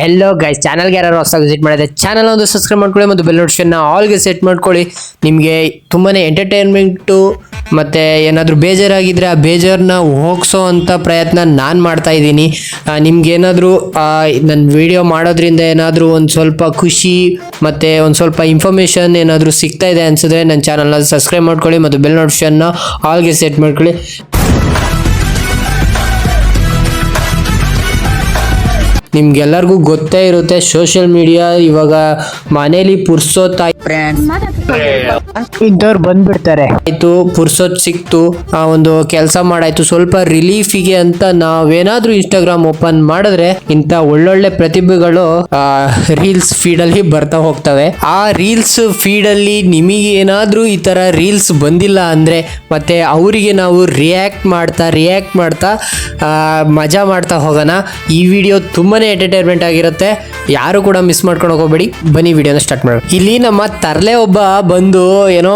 Hello guys, ಚಾನಲ್ಗೆ ಯಾರು ಹೊಸದಾಗಿ ವಿಸಿಟ್ ಮಾಡಿದ್ರೆ ಚಾನಲ್ ಒಂದು ಸಬ್ಸ್ಕ್ರೈಬ್ ಮಾಡ್ಕೊಳ್ಳಿ ಮತ್ತು ಬೆಲ್ ನೋಟಿಫಿಕೇಶನ್ ಆಲ್ಗೆ ಸೆಟ್ ಮಾಡ್ಕೊಳ್ಳಿ. ನಿಮಗೆ ತುಂಬಾ ಎಂಟರ್ಟೈನ್ಮೆಂಟು ಮತ್ತು ಏನಾದರೂ ಬೇಜಾರಾಗಿದ್ದರೆ ಆ ಬೇಜಾರನ್ನ ಹೋಗಿಸೋ ಅಂಥ ಪ್ರಯತ್ನ ನಾನು ಮಾಡ್ತಾ ಇದ್ದೀನಿ. ನಿಮ್ಗೇನಾದರೂ ನನ್ನ ವಿಡಿಯೋ ಮಾಡೋದ್ರಿಂದ ಏನಾದರೂ ಒಂದು ಸ್ವಲ್ಪ ಖುಷಿ ಮತ್ತು ಒಂದು ಸ್ವಲ್ಪ ಇನ್ಫಾರ್ಮೇಷನ್ ಏನಾದರೂ ಸಿಗ್ತಾ ಇದೆ ಅನಿಸಿದ್ರೆ ನನ್ನ ಚಾನಲ್ನ ಸಬ್ಸ್ಕ್ರೈಬ್ ಮಾಡ್ಕೊಳ್ಳಿ ಮತ್ತು ಬೆಲ್ ನೋಟಿಫಿಕೇಶನ್ನ ಆಲ್ಗೆ ಸೆಟ್ ಮಾಡ್ಕೊಳ್ಳಿ. ನಿಮ್ಗೆಲ್ಲರಿಗೂ ಗೊತ್ತೇ ಇರುತ್ತೆ, ಸೋಷಿಯಲ್ ಮೀಡಿಯಾ ಇವಾಗ ಮನೇಲಿ ಪುರ್ಸೋತ್ ಇಂಥವ್ರು ಬಂದ್ಬಿಡ್ತಾರೆ. ಆಯ್ತು, ಪುರ್ಸೋತ್ ಸಿಕ್ತು, ಒಂದು ಕೆಲಸ ಮಾಡಾಯ್ತು, ಸ್ವಲ್ಪ ರಿಲೀಫಿಗೆ ಅಂತ ನಾವೇನಾದ್ರೂ ಇನ್ಸ್ಟಾಗ್ರಾಮ್ ಓಪನ್ ಮಾಡಿದ್ರೆ ಇಂಥ ಒಳ್ಳೊಳ್ಳೆ ಪ್ರತಿಭೆಗಳು ರೀಲ್ಸ್ ಫೀಡಲ್ಲಿ ಬರ್ತಾ ಹೋಗ್ತವೆ. ಆ ರೀಲ್ಸ್ ಫೀಡಲ್ಲಿ ನಿಮಗೆ ಏನಾದ್ರೂ ಈ ತರ ರೀಲ್ಸ್ ಬಂದಿಲ್ಲ ಅಂದ್ರೆ ಮತ್ತೆ ಅವರಿಗೆ ನಾವು ರಿಯಾಕ್ಟ್ ಮಾಡ್ತಾ ಮಜಾ ಮಾಡ್ತಾ ಹೋಗೋಣ. ಈ ವಿಡಿಯೋ ತುಂಬಾನೇ ಎಂಟರ್ಟೈನ್ಮೆಂಟ್ ಆಗಿರುತ್ತೆ, ಯಾರು ಕೂಡ ಮಿಸ್ ಮಾಡ್ಕೊಂಡು ಹೋಗಬೇಡಿ. ಬನ್ನಿ ವಿಡಿಯೋನ ಸ್ಟಾರ್ಟ್ ಮಾಡೋಣ. ಇಲ್ಲಿ ನಮ್ಮ ತರ್ಲೆ ಒಬ್ಬ ಬಂದು ಏನೋ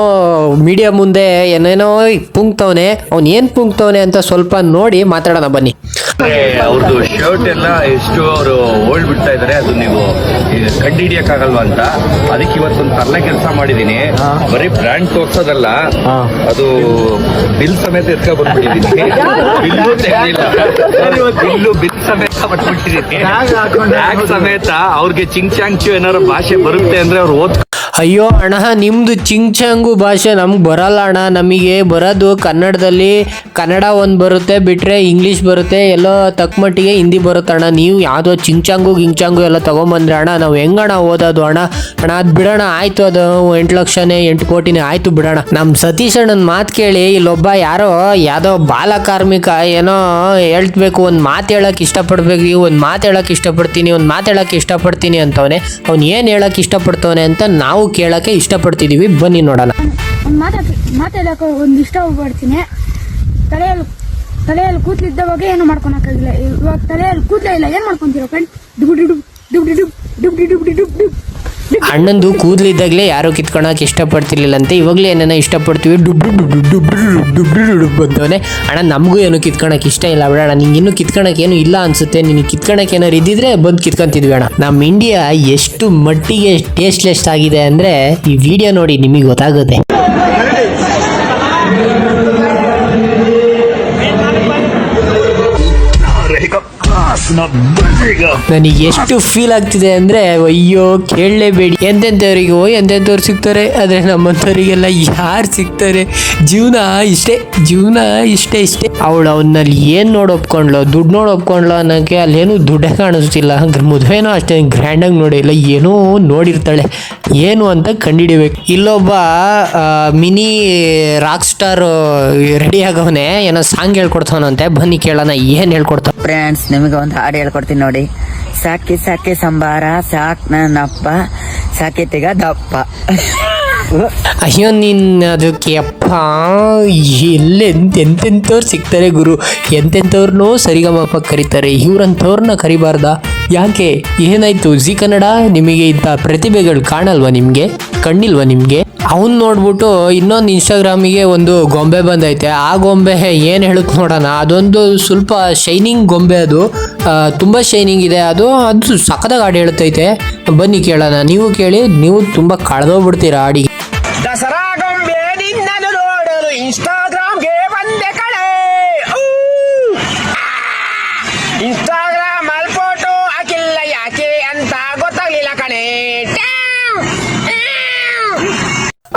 ಮೀಡಿಯಾ ಮುಂದೆ ಏನೇನೋ ಪುಂಕ್ತವನೆ. ಅವ್ನು ಏನ್ ಪುಂಕ್ತವನೆ ಅಂತ ಸ್ವಲ್ಪ ನೋಡಿ ಮಾತಾಡೋಣ ಬನ್ನಿ. ಅವ್ರದ್ದು ಶರ್ಟ್ ಎಲ್ಲ ಎಷ್ಟು ಅವರು ಓಲ್ಡ್ ಬಿಡ್ತಾ ಇದಾರೆ, ಅದು ನೀವು ಕಂಡು ಹಿಡಿಯಕ್ಕಾಗಲ್ವಾ ಅಂತ ಅದಕ್ಕೆ ಇವತ್ತೊಂದು ತರಲೆ ಕೆಲಸ ಮಾಡಿದೀನಿ. ಬರೀ ಬ್ರ್ಯಾಂಡ್ ತೋರ್ಸೋದಲ್ಲ, ಅದು ಬಿಲ್ ಸಮೇತ ಎತ್ಕ ಬಂದ್ಬಿಟ್ಟಿದೀನಿ. ಬಿಲ್ಲು ತೆಗೆದಿಲ್ಲ, ಬಿಲ್ ಸಮೇತ ಬಂದ್ಬಿಟ್ಟಿದೀನಿ. ಸಮೇತ ಅವ್ರಿಗೆ ಚಿಂಗ್ಚಾಂಗ್ಚು ಏನಾರು ಭಾಷೆ ಬರುತ್ತೆ ಅಂದ್ರೆ ಅವ್ರು ಅಯ್ಯೋ ಅಣ್ಣ, ನಿಮ್ದು ಚಿಂಗ್ಚಾಂಗು ಭಾಷೆ ನಮ್ಗೆ ಬರಲ್ಲ ಅಣ್ಣ. ನಮಗೆ ಬರೋದು ಕನ್ನಡದಲ್ಲಿ ಕನ್ನಡ ಒಂದು ಬರುತ್ತೆ, ಬಿಟ್ರೆ ಇಂಗ್ಲೀಷ್ ಬರುತ್ತೆ, ಎಲ್ಲೋ ತಕ್ಕಮಟ್ಟಿಗೆ ಹಿಂದಿ ಬರುತ್ತೆ ಅಣ್ಣ. ನೀವು ಯಾವುದೋ ಚಿಂಗ್ಚಾಂಗು ಗಿಂಗ್ಚಾಂಗು ಎಲ್ಲ ತೊಗೊಂಬಂದ್ರೆ ಅಣ್ಣ ನಾವು ಹೆಂಗಣ್ಣ ಓದೋದು ಅಣ್ಣ? ಅದು ಬಿಡೋಣ, ಆಯ್ತು, ಅದು 8 ಲಕ್ಷನೇ 8 ಕೋಟಿನೇ ಆಯ್ತು ಬಿಡೋಣ. ನಮ್ಮ ಸತೀಶ್ ಅಣ್ಣನ ಮಾತು ಕೇಳಿ ಇಲ್ಲೊಬ್ಬ ಯಾರೋ ಯಾವುದೋ ಬಾಲ ಕಾರ್ಮಿಕ ಏನೋ ಹೇಳ್ಬೇಕು, ಒಂದು ಮಾತು ಹೇಳಕ್ಕೆ ಇಷ್ಟಪಡ್ಬೇಕು, ಒಂದು ಮಾತು ಹೇಳಕ್ಕೆ ಇಷ್ಟಪಡ್ತೀನಿ, ಒಂದು ಮಾತು ಹೇಳಕ್ಕೆ ಇಷ್ಟಪಡ್ತೀನಿ ಅಂತವನೆ. ಅವ್ನು ಏನು ಹೇಳಕ್ಕೆ ಇಷ್ಟಪಡ್ತವನೆ ಅಂತ ನಾವು ಕೇಳಕ್ಕೆ ಇಷ್ಟಪಡ್ತಿದೀವಿ. ಬನ್ನಿ ನೋಡೋಣ. ಮಾತಾಡಕ್ಕೆ ಒಂದು ಇಷ್ಟ ಪಡ್ತೀನಿ. ತಲೆಯಲ್ಲಿ ಕೂದಲಿದ್ದವಾಗ ಏನು ಮಾಡ್ಕೊಳಕ್ಕಾಗಿಲ್ಲ. ಇವಾಗ ತಲೆಯಲ್ಲಿ ಕೂದಲೇ ಇಲ್ಲ, ಏನ್ ಮಾಡ್ಕೊಂತೀರೋ ಫ್ರೆಂಡ್? ಅಣ್ಣಂದು ಕೂದಲಿದ್ದಾಗಲೇ ಯಾರು ಕಿತ್ಕೊಳಕ್ಕೆ ಇಷ್ಟಪಡ್ತಿರ್ಲಿಲ್ಲ ಅಂತ, ಇವಾಗಲೇ ಏನೇನೋ ಇಷ್ಟಪಡ್ತೀವಿ. ಡುಬ್ ಅಂತವನೆ. ಅಣ್ಣ ನಮಗೂ ಏನು ಕಿತ್ಕೊಳಕ್ಕೆ ಇಷ್ಟ ಇಲ್ಲ ಬಿಡೋಣ. ನಿಂಗೆ ಇನ್ನೂ ಕಿತ್ಕೊಳಕ್ಕೆ ಏನು ಇಲ್ಲ ಅನ್ಸುತ್ತೆ. ನಿನಗೆ ಕಿತ್ಕೊಳಕ್ಕೆ ಏನಾರು ಇದ್ದಿದ್ರೆ ಬಂದು ಕಿತ್ಕೊಂತಿದ್ವಿ ಅಣ್ಣ. ನಮ್ಮ ಇಂಡಿಯಾ ಎಷ್ಟು ಮಟ್ಟಿಗೆ ಟೇಸ್ಟ್ಲೆಸ್ ಆಗಿದೆ ಅಂದರೆ ಈ ವಿಡಿಯೋ ನೋಡಿ ನಿಮಗೆ ಗೊತ್ತಾಗುತ್ತೆ. ನನಗೆ ಎಷ್ಟು ಫೀಲ್ ಆಗ್ತಿದೆ ಅಂದ್ರೆ ಅಯ್ಯೋ ಕೇಳಲೇಬೇಡಿ. ಎಂತೆಂಥವ್ರು ಸಿಗ್ತಾರೆ, ಆದ್ರೆ ನಮ್ಮಂಥವ್ರಿಗೆಲ್ಲ ಯಾರು ಸಿಗ್ತಾರೆ? ಜೀವನ ಇಷ್ಟೇ. ಅವನಲ್ಲಿ ಏನ್ ನೋಡಿ ಒಪ್ಕೊಂಡ್ಲು, ದುಡ್ಡು ನೋಡಿ ಒಪ್ಕೊಂಡ್ಲು ಅನ್ನೋಕ್ಕೆ ಅಲ್ಲೇನು ದುಡ್ಡೇ ಕಾಣಿಸ್ತಿಲ್ಲ. ಮದುವೆನೋ ಅಷ್ಟೇ ಗ್ರ್ಯಾಂಡಾಗಿ ನೋಡಿಲ್ಲ, ಏನೋ ನೋಡಿರ್ತಾಳೆ, ಏನು ಅಂತ ಕಂಡುಹಿಡಿಬೇಕು. ಇಲ್ಲೊಬ್ಬ ಮಿನಿ ರಾಕ್ ಸ್ಟಾರ್ ರೆಡಿ ಆಗವನೆ, ಏನೋ ಸಾಂಗ್ ಹೇಳ್ಕೊಡ್ತಾವನಂತೆ. ಬನ್ನಿ ಕೇಳೋಣ ಏನು ಹೇಳ್ಕೊಡ್ತಾವ. ಫ್ರೆಂಡ್ಸ್, ನಿಮಗೆ ಒಂದು ಹಾಡು ಹೇಳ್ಕೊಡ್ತೀನಿ ನೋಡಿ. ಸಾಕಿ ಸಂಬಾರ ಸಾಕ್ ನನ್ನಪ್ಪ, ಸಾಕಿತಿಗ ದಪ್ಪ. ಅಯ್ಯೋ ನಿನ್ನ ಅದಕ್ಕೆ ಅಪ್ಪ, ಎಂತೆಂಥವ್ರು ಸಿಗ್ತಾರೆ ಗುರು, ಎಂತೆಂಥವ್ರನ್ನೋ ಸರಿಗಮಪ್ಪ ಕರೀತಾರೆ. ಇವ್ರಂಥವ್ರನ್ನ ಕರಿಬಾರ್ದ? ಯಾಕೆ, ಏನಾಯ್ತು? ಜಿ ಕನ್ನಡ ನಿಮಗೆ ಇಂಥ ಪ್ರತಿಭೆಗಳು ಕಾಣಲ್ವಾ? ನಿಮಗೆ ಕಣ್ಣಿಲ್ವಾ ನಿಮಗೆ? ಅವನ್ ನೋಡ್ಬಿಟ್ಟು ಇನ್ನೊಂದು ಇನ್ಸ್ಟಾಗ್ರಾಮಿಗೆ ಒಂದು ಗೊಂಬೆ ಬಂದೈತೆ. ಆ ಗೊಂಬೆ ಏನು ಹೇಳುತ್ತೆ ನೋಡೋಣ. ಅದೊಂದು ಸ್ವಲ್ಪ ಶೈನಿಂಗ್ ಗೊಂಬೆ, ಅದು ತುಂಬ ಶೈನಿಂಗ್ ಇದೆ. ಅದು ಸಖತ್ತಾಗಿ ಹಾಡು ಹೇಳುತ್ತೈತೆ. ಬನ್ನಿ ಕೇಳೋಣ. ನೀವು ಕೇಳಿ, ನೀವು ತುಂಬ ಕಳೆದೋಗ್ಬಿಡ್ತೀರಾ ಹಾಡಿಗೆ. ದಸರಾ ಗೊಂಬೆ ನಿನ್ನನ್ನು ನೋಡಲು ಇನ್ಸ್ಟಾಗ್ರಾಮ್ಗೆ ಬಂದೆ ಕಳೆ. ಇನ್ಸ್ಟಾಗ್ರಾಮ್ ಅಲ್ಲಿ ಫೋಟೋ ಹಾಕಿಲ್ಲ ಯಾಕೆ ಅಂತ ಗೊತ್ತಾಗ್ಲಿಲ್ಲ ಕಣೆ.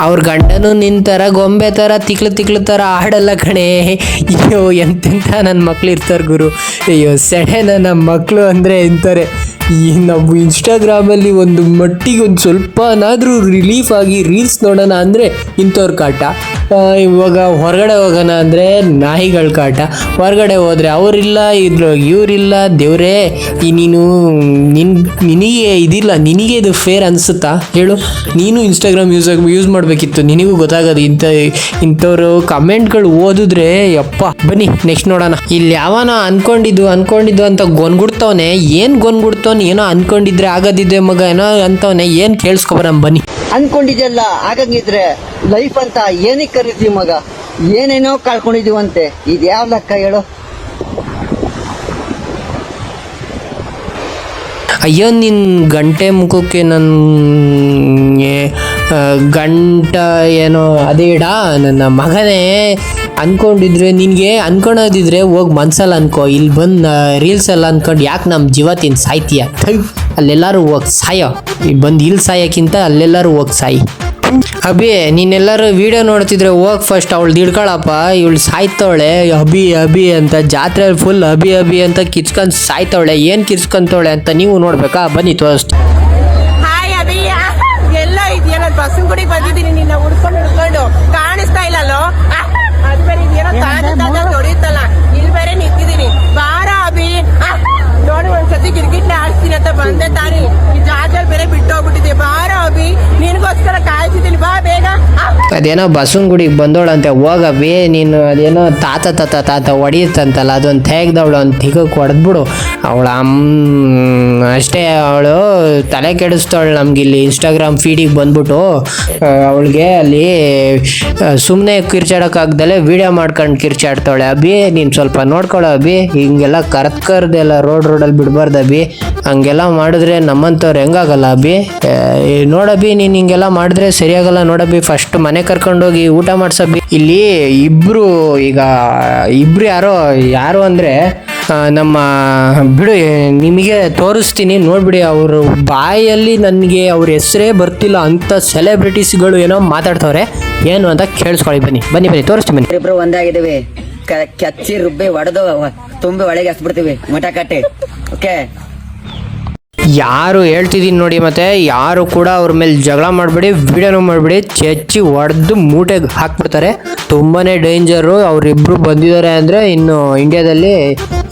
ಅವ್ರ ಗಂಡನು ನಿಂತರ ಗೊಂಬೆ ಥರ ತಿಕ್ಲು ಥರ ಆಡಲ್ಲ ಕಣೆ. ಅಯ್ಯೋ ಎಂತೆಂಥ ನನ್ನ ಮಕ್ಳು ಇರ್ತಾರೆ ಗುರು. ಅಯ್ಯೋ ಸೆಡೆನ ನಮ್ಮ ಮಕ್ಕಳು ಅಂದರೆ ಇಂತಾರೆ. ಈ ನಾವು ಇನ್ಸ್ಟಾಗ್ರಾಮಲ್ಲಿ ಒಂದು ಮಟ್ಟಿಗೆ ಒಂದು ಸ್ವಲ್ಪನಾದರೂ ರಿಲೀಫ್ ಆಗಿ ರೀಲ್ಸ್ ನೋಡೋಣ ಅಂದರೆ ಇಂಥವ್ರ ಕಾಟ. ಇವಾಗ ಹೊರಗಡೆ ಹೋಗೋಣ ಅಂದರೆ ನಾಯಿಗಳ ಕಾಟ. ಹೊರಗಡೆ ಹೋದರೆ ಅವರಿಲ್ಲ, ಇವರಿಲ್ಲ. ದೇವ್ರೇ, ನಿನಗೆ ಇದಿಲ್ಲ, ನಿನಗೆ ಇದು ಫೇರ್ ಅನಿಸುತ್ತಾ ಹೇಳು? ನೀನು ಇನ್ಸ್ಟಾಗ್ರಾಮ್ ಯೂಸ್ ಮಾಡಬೇಕಿತ್ತು, ನಿನಗೂ ಗೊತ್ತಾಗೋದು. ಇಂಥವ್ರು ಕಮೆಂಟ್ಗಳು ಓದಿದ್ರೆ ಯಪ್ಪ. ಬನ್ನಿ ನೆಕ್ಸ್ಟ್ ನೋಡೋಣ. ಇಲ್ಲಿ ಯಾವನೋ ಅನ್ಕೊಂಡಿದ್ದು ಅಂತ ಗೊನ್ಗುಡ್ತವನೆ. ಏನು ಗೊನ್ಗುಡ್ತವನೆ? ಏನೋ ಅನ್ಕೊಂಡಿದ್ರೆ ಆಗದಿದ್ದೆ ಮಗ ಏನೋ ಅಂತವನೆ. ಏನು ಕೇಳಿಸ್ಕೊಬರ ಬನ್ನಿ. ಅನ್ಕೊಂಡಿದ್ದೆಲ್ಲ ಆಗಂಗಿದ್ರೆ ಲೈಫ್ ಅಂತ ಏನಕ್ಕೆ ಕರೀತೀವಿ ಮಗ? ಏನೇನೋ ಕಳ್ಕೊಂಡಿದೀವಂತೆ, ಇದ್ಯಾವ ಲೆಕ್ಕ ಹೇಳು? ಅಯ್ಯೋ ನಿನ್ನ ಗಂಟೆ ಮುಖಕ್ಕೆ ನನ್ನ ಗಂಟ ಏನೋ ಅದೇಡ ನನ್ನ ಮಗನೇ ಅನ್ಕೊಂಡಿದ್ರೆ ನಿನಗೆ ಅನ್ಕೊಳೋದಿದ್ರೆ ಹೋಗಿ ಮನ್ಸಲ್ಲಿ ಅನ್ಕೋ, ಇಲ್ಲಿ ಬಂದು ರೀಲ್ಸ್ ಎಲ್ಲ ಅನ್ಕೊಂಡು ಯಾಕೆ ನಮ್ಮ ಜೀವ ತಿಂದು ಸಾಯ್ತೀಯ? ಅಲ್ಲೆಲ್ಲರೂ ಹೋಗಿ ಸಾಯೋ, ಬಂದು ಇಲ್ಲಿ ಸಾಯೋಕ್ಕಿಂತ ಅಲ್ಲೆಲ್ಲರೂ ಹೋಗಿ ಸಾಯಿ. ಅಭಿ ನೀನೆಲ್ಲರೂ ವಿಡಿಯೋ ನೋಡ್ತಿದ್ರೆ ಹೋಗಿ ಫಸ್ಟ್ ಅವಳು ಹಿಡ್ಕೊಳಪ್ಪ, ಇವಳು ಸಾಯ್ತವಳೆ ಅಭಿ ಅಭಿ ಅಂತ, ಜಾತ್ರೆಯಲ್ಲಿ ಫುಲ್ ಅಭಿ ಅಭಿ ಅಂತ ಕಿರ್ಚ್ಕೊಂಡು ಸಾಯ್ತವಳೆ. ಏನು ಕಿರ್ಚ್ಕೊಂತವಳೆ ಅಂತ ನೀವು ನೋಡ್ಬೇಕಾ? ಬನ್ನಿ ತೋರಿಸ್ತು. ಹಾಯ್ ಅಭಿಯ, ಎಲ್ಲ ಇದೆಯಲ್ಲ ಬಸ್ಸುಗುಡಿ ಬಂದಿದ್ದೀನಿ, ನಿನ್ನ ಹುಡ್ಕೊಂಡು ಕಾಣಿಸ್ತಾ ಇಲ್ಲಲ್ಲೋ? ಅದು ಬೇರೆ ಏನೋ ತಾಜ ಹೊಡಿತಲ್ಲ, ಇಲ್ಲಿ ಬೇರೆ ನಿಂತಿದ್ದೀನಿ. ಬಾರ ಅಭಿ, ನೋಡಿ ಒಂದ್ಸತಿ ಗಿರ್ಗಿಟ್ಲೆ ಆಡ್ತೀನಿ ಅಂತ ಬಂದೆ ತಾನೇ, ಈ ಜಾಜಲ್ಲಿ ಬೇರೆ ಬಿಟ್ಟು ಹೋಗ್ಬಿಟ್ಟಿದೆ. ಬಾರ ಅಭಿ, ನಿನ್ಗೋಸ್ಕರ ಕಾಯ್ತಿದ್ದೀನಿ, ಬಾ ಬೇಗ. ಅದೇನೋ ಬಸವನಗುಡಿಗೆ ಬಂದವಳಂತೆ, ಹೋಗಬಿ ನೀನು. ಅದೇನೋ ತಾತ ಹೊಡಿಯುತ್ತಂತಲ್ಲ, ಅದೊಂದು ತೆಗ್ದವಳು ಒಂದು ತಿಗಕ್ಕೆ ಹೊಡೆದ್ಬಿಡು. ಅವಳ ಅಷ್ಟೇ, ಅವಳು ತಲೆ ಕೆಡಿಸ್ತಾವಳು ನಮ್ಗೆ ಇಲ್ಲಿ ಇನ್ಸ್ಟಾಗ್ರಾಮ್ ಫೀಡಿಗೆ ಬಂದ್ಬಿಟ್ಟು. ಅವಳಿಗೆ ಅಲ್ಲಿ ಸುಮ್ಮನೆ ಕಿರ್ಚಾಡೋಕ್ಕಾಗ್ದಲೆ ವೀಡಿಯೋ ಮಾಡ್ಕೊಂಡು ಕಿರ್ಚಾಡ್ತಾವಳೆ. ಅಭಿ ನೀನು ಸ್ವಲ್ಪ ನೋಡ್ಕೊಳ್ಳೋ ಅಭಿ, ಹಿಂಗೆಲ್ಲ ಕರ್ದೆಲ್ಲ ರೋಡಲ್ಲಿ ಬಿಡಬಾರ್ದು ಅಭಿ, ಹಂಗೆಲ್ಲ ಮಾಡಿದ್ರೆ ನಮ್ಮಂಥವ್ರು ಹೆಂಗಾಗಲ್ಲ ಅಭಿ. ನೋಡಬಿ ನೀನು ಹಿಂಗೆಲ್ಲ ಮಾಡಿದ್ರೆ ಸರಿಯಾಗಲ್ಲ ನೋಡಬಿ, ಫಸ್ಟ್ ಮನೆ ಕರ್ಕೊಂಡೋಗಿ ಊಟ ಮಾಡ್ಸಬಿ. ಇಲ್ಲಿ ಇಬ್ರು ಯಾರು ಅಂದರೆ ನಮ್ಮ ಬಿಡು, ನಿಮಗೆ ತೋರಿಸ್ತೀನಿ ನೋಡ್ಬಿಡಿ. ಅವರು ಬಾಯಲ್ಲಿ ನನಗೆ ಅವ್ರ ಹೆಸರೇ ಬರ್ತಿಲ್ಲ ಅಂಥ ಸೆಲೆಬ್ರಿಟೀಸ್ಗಳು ಏನೋ ಮಾತಾಡ್ತವ್ರೆ, ಏನು ಅಂತ ಕೇಳಿಸ್ಕೊಳ್ಳಿ. ಬನ್ನಿ ತೋರಿಸ್ತೀನಿ ಬನ್ನಿ. ಇಬ್ರು ಒಂದಾಗಿದ್ದೀವಿ, ಕಚ್ಚಿ ರುಬ್ಬಿ ಒಡೆದು ತುಂಬಿ ಒಳಗೆ ಹಸ್ಬಿಡ್ತೀವಿ ಮಠ ಕಟ್ಟಿ. ಓಕೆ, ಯಾರು ಹೇಳ್ತಿದ್ದೀನಿ ನೋಡಿ, ಮತ್ತೆ ಯಾರು ಕೂಡ ಅವ್ರ ಮೇಲೆ ಜಗಳ ಮಾಡಬೇಡಿ, ವಿಡಿಯೋನೂ ಮಾಡಬೇಡಿ, ಚೆಚ್ಚಿ ಹೊಡೆದು ಮೂಟೆಗೆ ಹಾಕ್ಬಿಡ್ತಾರೆ. ತುಂಬಾ ಡೇಂಜರು. ಅವರಿಬ್ಬರು ಬಂದಿದ್ದಾರೆ ಅಂದರೆ ಇನ್ನು ಇಂಡಿಯಾದಲ್ಲಿ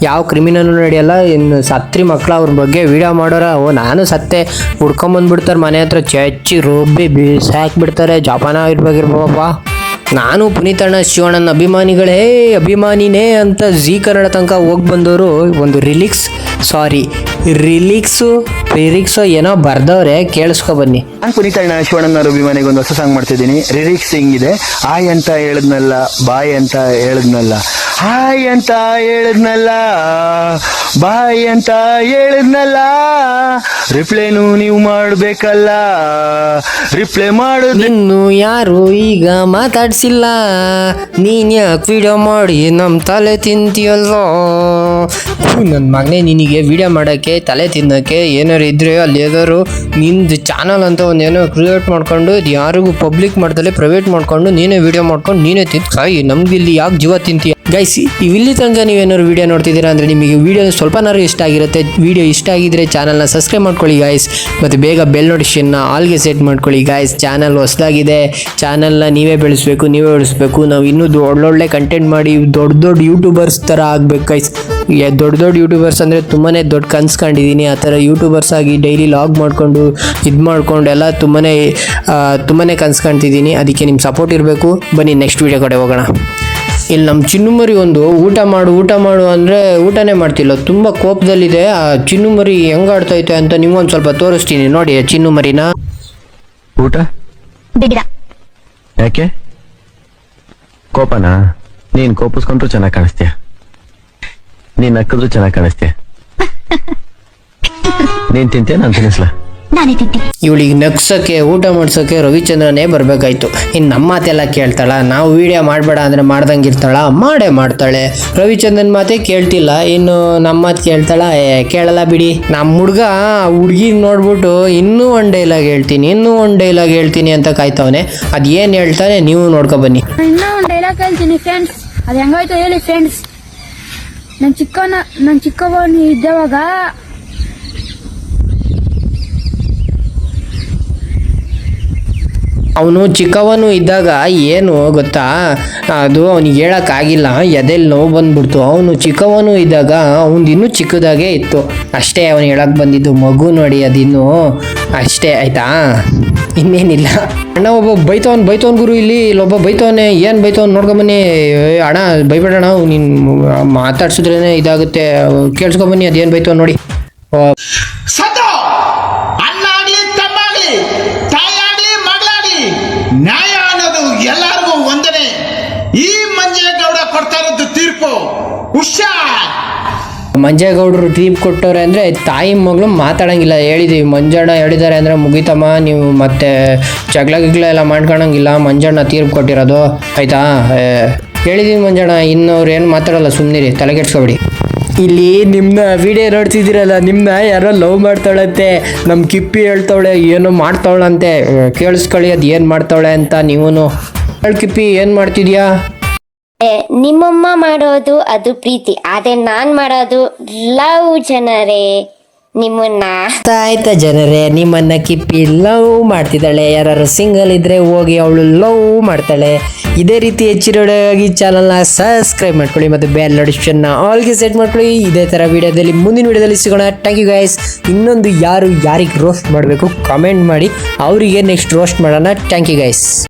ಯಾವ ಕ್ರಿಮಿನಲ್ಲು ನಡೆಯಲ್ಲ. ಇನ್ನು ಸತ್ರಿ ಮಕ್ಕಳು ಅವ್ರ ಬಗ್ಗೆ ವಿಡಿಯೋ ಮಾಡೋರ, ನಾನು ಸತ್ತೆ ಹುಡ್ಕೊಂಬಂದ್ಬಿಡ್ತಾರೆ ಮನೆ ಹತ್ರ, ಚೆಚ್ಚಿ ರುಬ್ಬಿ ಬಿಸಾಕ್ಬಿಡ್ತಾರೆ. ಜಪಾನ ಇರ್ಬೇಕಿರ್ಬೇಕಪ್ಪ. ನಾನು ಪುನೀತಣ್ಣ ಶಿವಣ್ಣನ ಅಭಿಮಾನಿನೇ ಅಂತ ಜೀ ಕನ್ನಡ ತನಕ ಹೋಗಿ ಬಂದವರು ಒಂದು ರಿಲಿಕ್ಸು ಏನೋ ಬರ್ದವ್ರೆ, ಕೇಳಿಸ್ಕೊ ಬನ್ನಿ. ನಾನು ಪುನೀತಣ್ಣ ಶಿವಣ್ಣನವರ ಅಭಿಮಾನಿಗೆ ಒಂದು ಹೊಸ ಸಾಂಗ್ ಮಾಡ್ತಿದ್ದೀನಿ. ರಿಲಿಕ್ಸ್ ಹಿಂಗಿದೆ: ಹಾಯ್ ಅಂತ ಹೇಳಿದ್ನಲ್ಲ, ಬಾಯ್ ಅಂತ ಹೇಳಿದ್ನಲ್ಲ, ಹಾಯ್ ಅಂತ ಹೇಳಿದ್ನಲ್ಲ, ಬಾಯ್ ಅಂತ ಹೇಳಿದ್ನಲ್ಲ, ರಿಪ್ಲೇನು ನೀವು ಮಾಡಬೇಕಲ್ಲ, ರಿಪ್ಲೇ ಮಾಡೋದು ಇನ್ನು ಯಾರು ಈಗ ಮಾತಾಡ್ಸಿಲ್ಲ, ನೀನ್ ಯಾಕೆ ವಿಡಿಯೋ ಮಾಡಿ ನಮ್ಮ ತಲೆ ತಿಂತೀಯಲ್ಲೋ? ನನ್ನ ಮಗನೇ, ನಿನಗೆ ವಿಡಿಯೋ ಮಾಡೋಕ್ಕೆ ತಲೆ ತಿನ್ನೋಕ್ಕೆ ಏನಾರು ಇದ್ರೆ ಅಲ್ಲಿ ಯಾವ್ದಾದ್ರು ನಿಂದು ಚಾನಲ್ ಅಂತ ಒಂದೇನೋ ಕ್ರಿಯೇಟ್ ಮಾಡ್ಕೊಂಡು ಯಾರಿಗೂ ಪಬ್ಲಿಕ್ ಮಾಡ್ದಲೆ ಪ್ರೈವೇಟ್ ಮಾಡ್ಕೊಂಡು ನೀನೇ ವಿಡಿಯೋ ಮಾಡ್ಕೊಂಡು ನೀನೇ ತಿಂದು ಸಾಯಿ. ನಮ್ಗೆ ಇಲ್ಲಿ ಯಾಕೆ ಜೀವ ತಿಂತೀಯ? ಗೈಸ್, ಇಲ್ಲಿ ತನಕ ನೀವೇನಾದ್ರು ವಿಡಿಯೋ ನೋಡ್ತಿದ್ದೀರಾ ಅಂದರೆ ನಿಮಗೆ ವಿಡಿಯೋ ಸ್ವಲ್ಪನಾರು ಇಷ್ಟ ಆಗಿರುತ್ತೆ. ವಿಡಿಯೋ ಇಷ್ಟ ಆಗಿದ್ರೆ ಚಾನಲ್ನ ಸಬ್ಸ್ಕ್ರೈಬ್ ಮಾಡ್ಕೊಳ್ಳಿ ಗೈಸ್, ಮತ್ತು ಬೇಗ ಬೆಲ್ ನೋಟಿಫಿಕೇಷನ್ನ ಆಲ್ಗೆ ಸೆಟ್ ಮಾಡ್ಕೊಳ್ಳಿ ಗೈಸ್. ಚಾನಲ್ ಹೊಸದಾಗಿದೆ, ಚಾನಲ್ನ ನೀವೇ ಬೆಳೆಸಬೇಕು. ನಾವು ಇನ್ನೂ ಒಳ್ಳೊಳ್ಳೆ ಕಂಟೆಂಟ್ ಮಾಡಿ ದೊಡ್ಡ ಯೂಟ್ಯೂಬರ್ಸ್ ಥರ ಆಗ್ಬೇಕು ಗೈಸ್. ದೊಡ್ಡ ಯೂಟ್ಯೂಬರ್ಸ್ ಅಂದರೆ ತುಂಬಾ ದೊಡ್ಡ ಕನ್ಸ್ಕೊಂಡಿದ್ದೀನಿ. ಆ ಥರ ಯೂಟ್ಯೂಬರ್ಸ್ ಆಗಿ ಡೈಲಿ ಲಾಗ್ ಮಾಡಿಕೊಂಡು ಎಲ್ಲ ತುಂಬಾ ಕನ್ಸ್ಕೊಳ್ತಿದ್ದೀನಿ. ಅದಕ್ಕೆ ನಿಮ್ಮ ಸಪೋರ್ಟ್ ಇರಬೇಕು. ಬನ್ನಿ ನೆಕ್ಸ್ಟ್ ವೀಡಿಯೋ ಕಡೆ ಹೋಗೋಣ. ಇಲ್ಲಿ ನಮ್ಮ ಚಿನ್ನುಮರಿ ಒಂದು ಊಟ ಮಾಡು ಅಂದರೆ ಊಟನೇ ಮಾಡ್ತಿಲ್ಲ, ತುಂಬ ಕೋಪದಲ್ಲಿದೆ. ಆ ಚಿನ್ನುಮರಿ ಹೆಂಗೆ ಆಡ್ತೈತೆ ಅಂತ ನಿಮ್ಗೊಂದು ಸ್ವಲ್ಪ ತೋರಿಸ್ತೀನಿ ನೋಡಿ. ಚಿನ್ನುಮರಿನ ಊಟ ಯಾಕೆ ಕೋಪನಾ? ನೀನ್ ಕೋಪಿಸ್ಕೊಂಡ್ರು ಚೆನ್ನಾಗಿ ಕಾಣಿಸ್ತೀಯ, ನೀನ್ ನಕ್ಕಿದ್ರು ಚೆನ್ನಾಗಿ ಕಾಣಿಸ್ತೀಯ. ನೀನ್ ತಿಂತೀಯ, ನಾನು ತಿನ್ನಿಸ್ಲಾ? ಇವಳಿಗೆ ನಗ್ಸೋಕ್ಕೆ ಊಟ ಮಾಡ್ಸೋಕ್ಕೆ ರವಿಚಂದ್ರನೇ ಬರಬೇಕಾಯ್ತು. ಇನ್ನು ನಮ್ಮ ಮಾತೆಲ್ಲ ಕೇಳ್ತಾಳ? ನಾವು ವಿಡಿಯೋ ಮಾಡಬೇಡ ಅಂದರೆ ಮಾಡ್ದಂಗೆ ಇರ್ತಾಳ? ಮಾಡ್ತಾಳೆ. ರವಿಚಂದ್ರನ್ ಮಾತೇ ಕೇಳ್ತಿಲ್ಲ, ಇನ್ನು ನಮ್ಮ ಮಾತು ಕೇಳ್ತಾಳ? ಕೇಳಲ್ಲ ಬಿಡಿ. ನಮ್ಮ ಹುಡುಗಿ ನೋಡ್ಬಿಟ್ಟು ಇನ್ನೂ ಒಂದು ಡೈಲಾಗ್ ಹೇಳ್ತೀನಿ ಅಂತ ಕಾಯ್ತವನೆ. ಅದು ಏನು ಹೇಳ್ತಾನೆ ನೀವು ನೋಡ್ಕೊ ಬನ್ನಿ. ಇನ್ನೂ ಒಂದು ಡೈಲಾಗ್ ಹೇಳ್ತೀನಿ ಫ್ರೆಂಡ್ಸ್. ಅದು ಹೆಂಗಾಯ್ತು ಹೇಳಿ ಫ್ರೆಂಡ್ಸ್. ನನ್ನ ಚಿಕ್ಕವನು ಇದ್ದವಾಗ ಅವನು ಚಿಕ್ಕವನು ಇದ್ದಾಗ ಏನು ಗೊತ್ತಾ, ಅದು ಅವನಿಗೆ ಹೇಳೋಕ್ಕಾಗಿಲ್ಲ, ಎದೆಲ್ಲಿ ನೋವು ಬಂದ್ಬಿಡ್ತು. ಅವನು ಚಿಕ್ಕವನು ಇದ್ದಾಗ ಅವನು ಇನ್ನೂ ಚಿಕ್ಕದಾಗೇ ಇತ್ತು ಅಷ್ಟೇ. ಅವನು ಹೇಳಕ್ಕೆ ಬಂದಿದ್ದು ಮಗು ನೋಡಿ, ಅದಿನ್ನು ಅಷ್ಟೇ ಆಯ್ತಾ, ಇನ್ನೇನಿಲ್ಲ. ಅಣ್ಣ ಒಬ್ಬ ಬೈತವನ್ ಗುರು, ಇಲ್ಲೊಬ್ಬ ಬೈತವನೆ. ಏನು ಬೈತವನ್ ನೋಡ್ಕೊಂಬನ್ನಿ. ಅಣ್ಣ ಬೈಬೇಡಣ್ಣ, ನೀನು ಮಾತಾಡ್ಸಿದ್ರೇ ಇದಾಗುತ್ತೆ, ಕೇಳಿಸ್ಕೊಂಬನ್ನಿ ಅದೇನು ಬೈತವನ್ ನೋಡಿ. ಅಣ್ಣಾಗ್ಲಿ ತಮ್ಮಾಗ್ಲಿ ತಾಯಾಗ್ಲಿ ಮಗಳಾಗ್ಲಿ ನ್ಯಾಯ ಅನ್ನೋದು ಎಲ್ಲರಿಗೂ ಒಂದನೇ. ಈ ಮಂಜೇಗೌಡ ಕೊಡ್ತಾ ಇರೋದು ತೀರ್ಪು ಹುಷಾರ್. ಮಂಜೇಗೌಡರು ತೀರ್ಪು ಕೊಟ್ಟವ್ರೆ ಅಂದರೆ ತಾಯಿ ಮಗಳು ಮಾತಾಡಂಗಿಲ್ಲ. ಹೇಳಿದೀವಿ, ಮಂಜಣ್ಣ ಹೇಳಿದ್ದಾರೆ ಅಂದರೆ ಮುಗಿತಮ್ಮ, ನೀವು ಮತ್ತೆ ಜಗಳ ಗಿಗ್ಲ ಎಲ್ಲ ಮಾಡ್ಕೊಳಂಗಿಲ್ಲ. ಮಂಜಣ್ಣ ತೀರ್ಪು ಕೊಟ್ಟಿರೋದು ಆಯ್ತಾ. ಹೇಳಿದೀವಿ ಮಂಜಣ್ಣ, ಇನ್ನವ್ರು ಏನು ಮಾತಾಡಲ್ಲ, ಸುಮ್ಮನಿರಿ, ತಲೆ ಕೆಡ್ಸ್ಕೊಬೇಡಿ. ಇಲ್ಲಿ ನಿಮ್ಮನ್ನ ವಿಡಿಯೋ ನೋಡ್ತಿದ್ದೀರಲ್ಲ, ನಿಮ್ಮನ್ನ ಯಾರೋ ಲವ್ ಮಾಡ್ತಾಳಂತೆ. ನಮ್ಮ ಕಿಪ್ಪಿ ಹೇಳ್ತಾವಳೆ ಏನೋ ಮಾಡ್ತಾವಳಂತೆ, ಕೇಳಿಸ್ಕೊಳ್ಳಿ ಅದು ಏನು ಮಾಡ್ತಾವಳೆ ಅಂತ. ನೀವೂ ಕಿಪ್ಪಿ ಏನು ಮಾಡ್ತಿದ್ಯಾ? ನಿಮ್ಮಮ್ಮ ಮಾಡೋದು ಅದು ಪ್ರೀತಿ, ಆದ್ರೆ ನಾನ್ ಮಾಡೋದು ಲವ್ ಜನರೇ ನಿಮ್ಮನ್ನ. ಆಯ್ತಾ ಜನರೇ, ನಿಮ್ಮನ್ನ ಕಿಪ್ಪಿ ಲವ್ ಮಾಡ್ತಿದ್ದಾಳೆ. ಯಾರು ಸಿಂಗಲ್ ಇದ್ರೆ ಹೋಗಿ ಅವಳು ಲವ್ ಮಾಡ್ತಾಳೆ. ಇದೇ ರೀತಿ ಹೆಚ್ಚಿನೊಳಗಾಗಿ ಚಾನಲ್ನ ಸಬ್ಸ್ಕ್ರೈಬ್ ಮಾಡ್ಕೊಳ್ಳಿ ಮತ್ತು ಬೆಲ್ ನೋಟಿಫಿಕೇಶನ್ನ ಆಲ್ಗೆ ಸೆಟ್ ಮಾಡ್ಕೊಳ್ಳಿ. ಇದೇ ಥರ ವಿಡಿಯೋದಲ್ಲಿ ಮುಂದಿನ ವಿಡಿಯೋದಲ್ಲಿ ಸಿಗೋಣ. Thank you guys. ಇನ್ನೊಂದು ಯಾರಿಗೆ ರೋಸ್ಟ್ ಮಾಡಬೇಕು ಕಾಮೆಂಟ್ ಮಾಡಿ, ಅವರಿಗೆ ನೆಕ್ಸ್ಟ್ ರೋಸ್ಟ್ ಮಾಡೋಣ. Thank you guys.